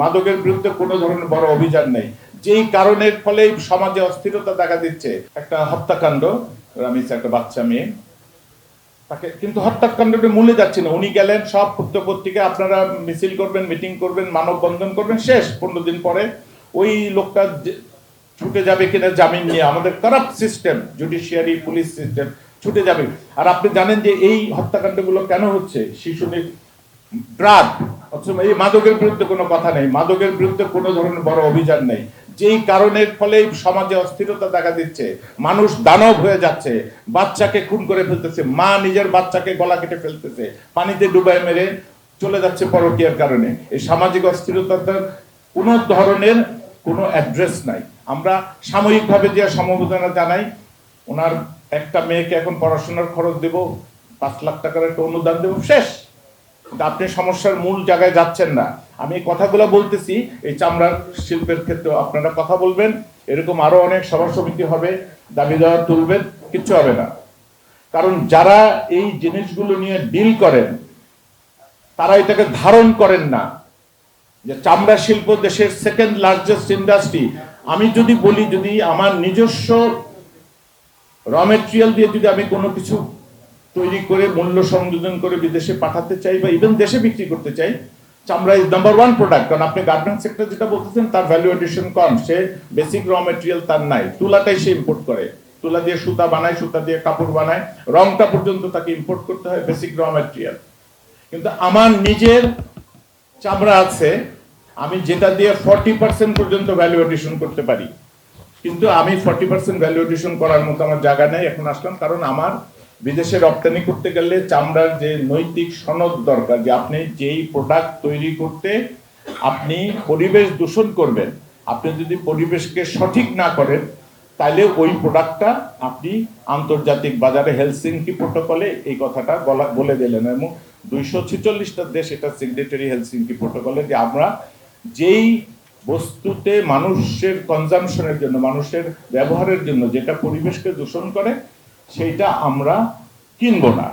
মাদকের বিরুদ্ধে কোনো ধরনের বড় অভিযান নেই, যেই কারণের ফলে সমাজে অস্থিরতা দেখা দিচ্ছে। একটা হত্যাকাণ্ড, একটা বাচ্চা মেয়ে, তাকে কিন্তু হত্যাকাণ্ডটা মূলে যাচ্ছে না। উনি গেলেন, সব পত্রিকা আপনারা মিছিল করবেন, মিটিং করবেন, মানববন্ধন করবেন, শেষ 15 দিন পরে ওই লোকটা ছুটে যাবে কিনা জামিন নিয়ে। আমাদের corrupt system, judiciary, police system ছুটে যাবে। আর আপনি জানেন যে এই হত্যাকাণ্ডগুলো কেন হচ্ছে? শিশু ড্রাগ, এই মাদকের বিরুদ্ধে কোনো কথা নেই, মাদকের বিরুদ্ধে কোনো ধরনের বড় অভিযান নেই, যেই কারণের ফলে সমাজে অস্থিরতা দেখা দিচ্ছে। মানুষ দানব হয়ে যাচ্ছে, বাচ্চাকে খুন করে ফেলতেছে, মা নিজের বাচ্চাকে গলা কেটে ফেলতেছে, পানিতে ডুবাই মেরে চলে যাচ্ছে পরকীয়ার কারণে। এই সামাজিক অস্থিরতার কোনো ধরনের কোনো অ্যাড্রেস নাই। আমরা সাময়িকভাবে যে সমবেদনা জানাই, ওনার একটা মেয়েকে এখন পড়াশোনার খরচ দেব, 5 লাখ টাকার একটা অনুদান দেব, শেষ। আপনি সমস্যার মূল জায়গায় যাচ্ছেন না। আমি কথাগুলো বলতেছি, এই চামড়ার শিল্পের ক্ষেত্রে আপনারা কথা বলবেন, এরকম আরো অনেক সভা সমিতি হবে, দাবি দেওয়া তুলবেন, কিচ্ছু হবে না। কারণ যারা এই জিনিসগুলো নিয়ে ডিল করেন, তারা এটাকে ধারণ করেন না যে চামড়া শিল্প দেশের সেকেন্ড লার্জেস্ট ইন্ডাস্ট্রি। আমি যদি বলি, যদি আমার নিজস্ব র মেটেরিয়াল দিয়ে যদি আমি কোনো কিছু তৈরি করে মূল্য সংযোজন করে বিদেশে পাঠাতে চাই বা ইভেন দেশে বিক্রি করতে চাই, চামড়া ইজ নাম্বার 1 প্রোডাক্ট। কারণ আপনি গার্মেন্টস সেক্টর যেটা বলতেছেন, তার ভ্যালু এডিশন কম, সে বেসিক র মেটেরিয়াল তার নাই, তুলাটাই সে ইম্পোর্ট করে, তুলা দিয়ে সুতা বানায়, সুতা দিয়ে কাপড় বানায়, রংটা পর্যন্ত তাকে ইম্পোর্ট করতে হয়, বেসিক র মেটেরিয়াল। কিন্তু আমার নিজের চামড়া আছে, আমি যেটা দিয়ে 40% পর্যন্ত ভ্যালু এডিশন করতে পারি, কিন্তু আমি 40% ভ্যালু এডিশন করার মতো আমার জায়গা নেই। এখন আসলাম কারণ আমার বিদেশে রপ্তানি করতে গেলে চামড়ার যে নৈতিক সনদ দরকার, যে আপনি যেই প্রোডাক্ট তৈরি করতে আপনি পরিবেশ দূষণ করবেন, আপনি যদি পরিবেশকে সঠিক না করেন, তাহলে ওই প্রোডাক্টটা আপনি আন্তর্জাতিক বাজারে হেলসিঙ্কি প্রোটোকলে এই কথাটা বলে দিলেন, এবং 246টা দেশ এটা সিগনেটারি হেলসিঙ্কি প্রোটোকলে, যে আমরা যেই বস্তুতে মানুষের কনজামশনের জন্য, মানুষের ব্যবহারের জন্য যেটা পরিবেশকে দূষণ করে, সেইটা আমরা কিনবো না।